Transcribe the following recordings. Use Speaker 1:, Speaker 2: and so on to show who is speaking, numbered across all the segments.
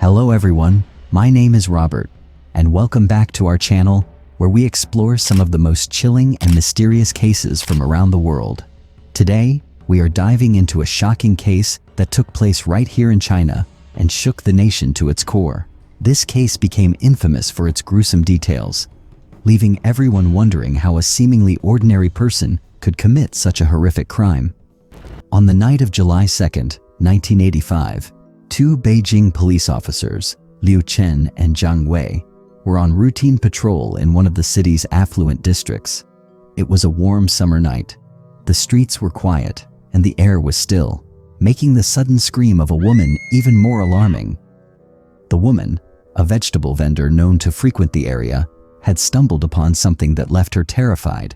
Speaker 1: Hello everyone, my name is Robert, and welcome back to our channel where we explore some of the most chilling and mysterious cases from around the world. Today, we are diving into a shocking case that took place right here in China and shook the nation to its core. This case became infamous for its gruesome details, leaving everyone wondering how a seemingly ordinary person could commit such a horrific crime. On the night of July 2nd, 1985, two Beijing police officers, Liu Chen and Zhang Wei, were on routine patrol in one of the city's affluent districts. It was a warm summer night. The streets were quiet and the air was still, making the sudden scream of a woman even more alarming. The woman, a vegetable vendor known to frequent the area, had stumbled upon something that left her terrified.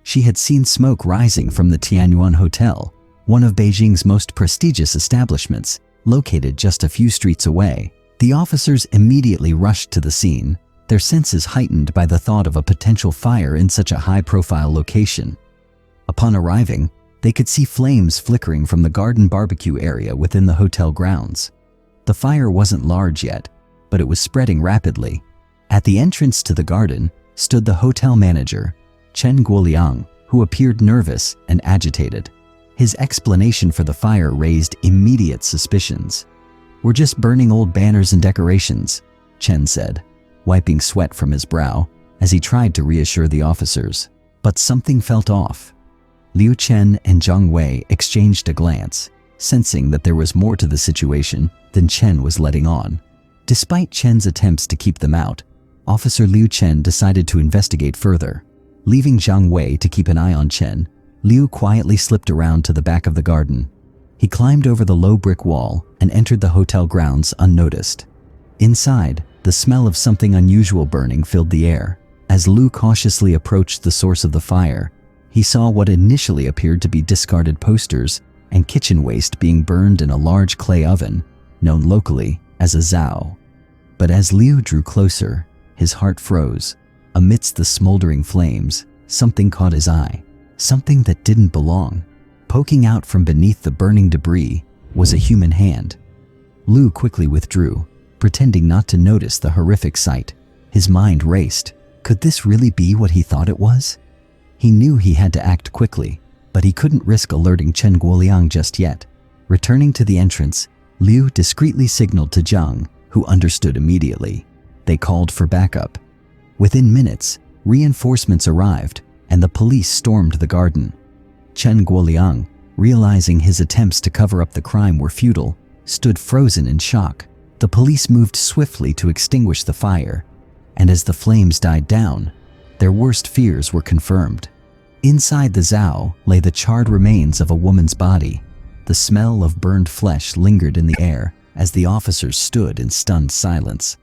Speaker 1: She had seen smoke rising from the Tianyuan Hotel, one of Beijing's most prestigious establishments, located just a few streets away. The officers immediately rushed to the scene, their senses heightened by the thought of a potential fire in such a high-profile location. Upon arriving, they could see flames flickering from the garden barbecue area within the hotel grounds. The fire wasn't large yet, but it was spreading rapidly. At the entrance to the garden stood the hotel manager, Chen Guoliang, who appeared nervous and agitated. His explanation for the fire raised immediate suspicions. "We're just burning old banners and decorations," Chen said, wiping sweat from his brow as he tried to reassure the officers. But something felt off. Liu Chen and Zhang Wei exchanged a glance, sensing that there was more to the situation than Chen was letting on. Despite Chen's attempts to keep them out, Officer Liu Chen decided to investigate further. Leaving Zhang Wei to keep an eye on Chen, Liu quietly slipped around to the back of the garden. He climbed over the low brick wall and entered the hotel grounds unnoticed. Inside, the smell of something unusual burning filled the air. As Liu cautiously approached the source of the fire, he saw what initially appeared to be discarded posters and kitchen waste being burned in a large clay oven, known locally as a zao. But as Liu drew closer, his heart froze. Amidst the smoldering flames, something caught his eye. Something that didn't belong. Poking out from beneath the burning debris was a human hand. Liu quickly withdrew, pretending not to notice the horrific sight. His mind raced. Could this really be what he thought it was? He knew he had to act quickly, but he couldn't risk alerting Chen Guoliang just yet. Returning to the entrance, Liu discreetly signaled to Zhang, who understood immediately. They called for backup. Within minutes, reinforcements arrived, and the police stormed the garden. Chen Guoliang, realizing his attempts to cover up the crime were futile, stood frozen in shock. The police moved swiftly to extinguish the fire, and as the flames died down, their worst fears were confirmed. Inside the zao lay the charred remains of a woman's body. The smell of burned flesh lingered in the air as the officers stood in stunned silence.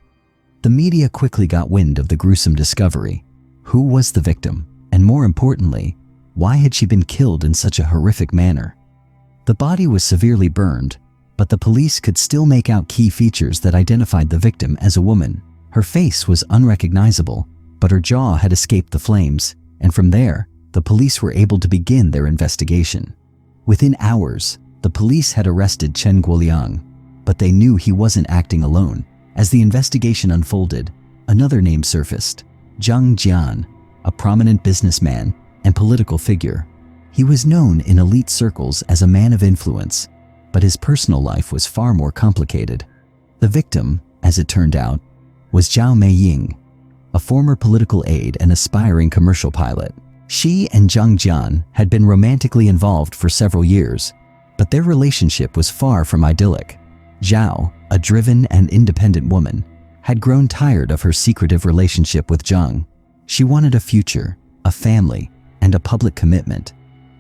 Speaker 1: The media quickly got wind of the gruesome discovery. Who was the victim? And more importantly, why had she been killed in such a horrific manner? The body was severely burned, but the police could still make out key features that identified the victim as a woman. Her face was unrecognizable, but her jaw had escaped the flames, and from there, the police were able to begin their investigation. Within hours, the police had arrested Chen Guoliang, but they knew he wasn't acting alone. As the investigation unfolded, another name surfaced, Zhang Jian, a prominent businessman and political figure. He was known in elite circles as a man of influence, but his personal life was far more complicated. The victim, as it turned out, was Zhao Meiying, a former political aide and aspiring commercial pilot. She and Zhang Jian had been romantically involved for several years, but their relationship was far from idyllic. Zhao, a driven and independent woman, had grown tired of her secretive relationship with Zhang. She wanted a future, a family, and a public commitment,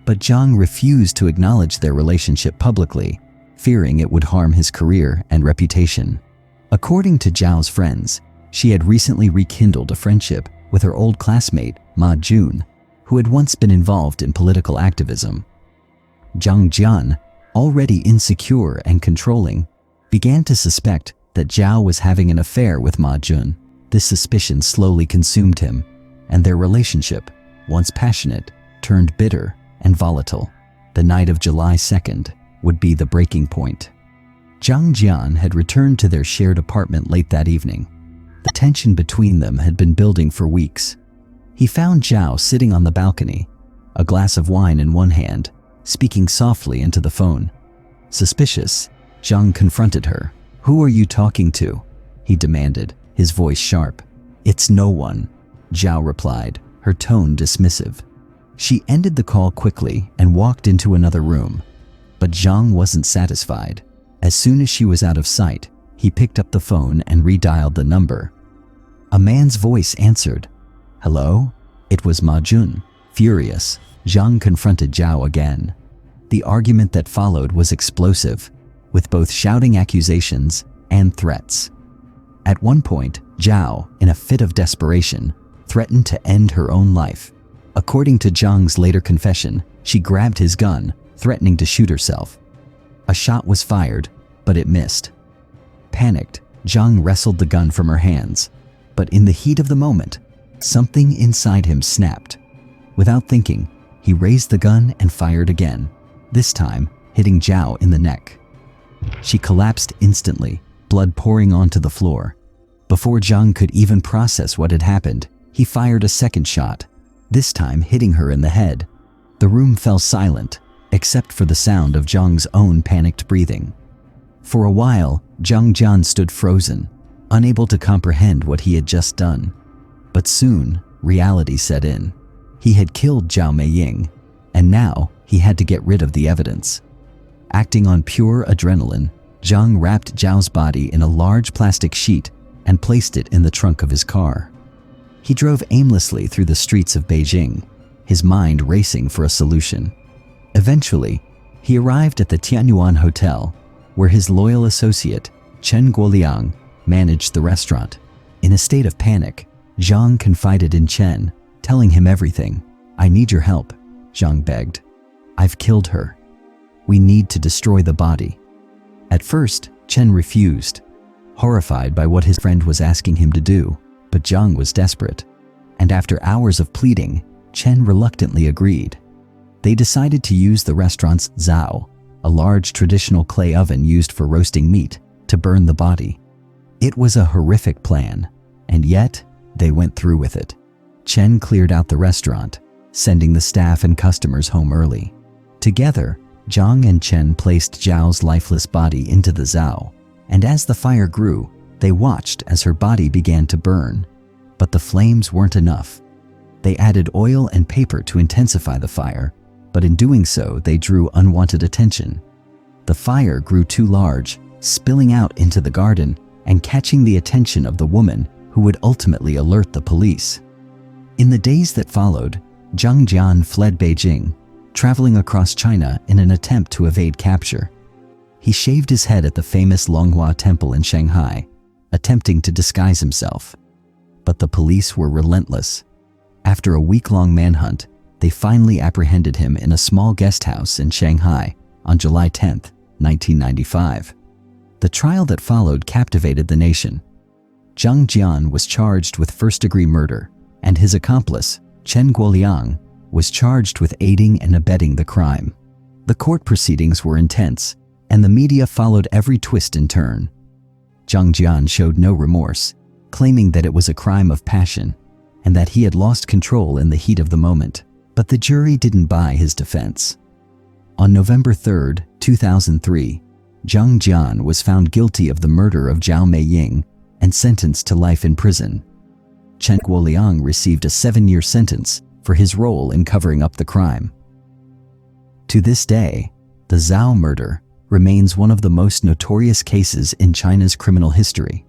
Speaker 1: but Zhang refused to acknowledge their relationship publicly, fearing it would harm his career and reputation. According to Zhao's friends, she had recently rekindled a friendship with her old classmate, Ma Jun, who had once been involved in political activism. Zhang Jian, already insecure and controlling, began to suspect that Zhao was having an affair with Ma Jun. This suspicion slowly consumed him, and their relationship, once passionate, turned bitter and volatile. The night of July 2nd would be the breaking point. Zhang Jian had returned to their shared apartment late that evening. The tension between them had been building for weeks. He found Zhao sitting on the balcony, a glass of wine in one hand, speaking softly into the phone. Suspicious, Zhang confronted her. "Who are you talking to?" he demanded, his voice sharp. "It's no one," Zhao replied, her tone dismissive. She ended the call quickly and walked into another room. But Zhang wasn't satisfied. As soon as she was out of sight, he picked up the phone and redialed the number. A man's voice answered. "Hello?" It was Ma Jun. Furious, Zhang confronted Zhao again. The argument that followed was explosive, with both shouting accusations and threats. At one point, Zhao, in a fit of desperation, threatened to end her own life. According to Zhang's later confession, she grabbed his gun, threatening to shoot herself. A shot was fired, but it missed. Panicked, Zhang wrestled the gun from her hands, but in the heat of the moment, something inside him snapped. Without thinking, he raised the gun and fired again, this time hitting Zhao in the neck. She collapsed instantly, blood pouring onto the floor. Before Zhang could even process what had happened, he fired a second shot, this time hitting her in the head. The room fell silent, except for the sound of Zhang's own panicked breathing. For a while, Zhang Jian stood frozen, unable to comprehend what he had just done. But soon, reality set in. He had killed Zhao Meiying, and now he had to get rid of the evidence. Acting on pure adrenaline, Zhang wrapped Zhao's body in a large plastic sheet and placed it in the trunk of his car. He drove aimlessly through the streets of Beijing, his mind racing for a solution. Eventually, he arrived at the Tianyuan Hotel, where his loyal associate, Chen Guoliang, managed the restaurant. In a state of panic, Zhang confided in Chen, telling him everything. "I need your help," Zhang begged. "I've killed her. We need to destroy the body." At first, Chen refused, horrified by what his friend was asking him to do, but Zhang was desperate. And after hours of pleading, Chen reluctantly agreed. They decided to use the restaurant's zao, a large traditional clay oven used for roasting meat, to burn the body. It was a horrific plan, and yet they went through with it. Chen cleared out the restaurant, sending the staff and customers home early. Together, Zhang and Chen placed Zhao's lifeless body into the zao, and as the fire grew, they watched as her body began to burn. But the flames weren't enough. They added oil and paper to intensify the fire, but in doing so, they drew unwanted attention. The fire grew too large, spilling out into the garden and catching the attention of the woman who would ultimately alert the police. In the days that followed, Zhang Jian fled Beijing, traveling across China in an attempt to evade capture. He shaved his head at the famous Longhua Temple in Shanghai, attempting to disguise himself. But the police were relentless. After a week-long manhunt, they finally apprehended him in a small guest house in Shanghai on July 10, 1995. The trial that followed captivated the nation. Zhang Jian was charged with first-degree murder, and his accomplice, Chen Guoliang, was charged with aiding and abetting the crime. The court proceedings were intense, and the media followed every twist and turn. Zhang Jian showed no remorse, claiming that it was a crime of passion and that he had lost control in the heat of the moment. But the jury didn't buy his defense. On November 3, 2003, Zhang Jian was found guilty of the murder of Zhao Meiying and sentenced to life in prison. Chen Guoliang received a 7-year sentence for his role in covering up the crime. To this day, the Zhao murder remains one of the most notorious cases in China's criminal history.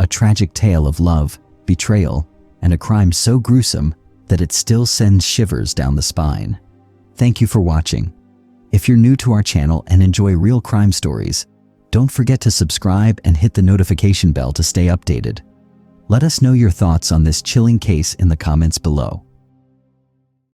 Speaker 1: A tragic tale of love, betrayal, and a crime so gruesome that it still sends shivers down the spine. Thank you for watching. If you're new to our channel and enjoy real crime stories, don't forget to subscribe and hit the notification bell to stay updated. Let us know your thoughts on this chilling case in the comments below.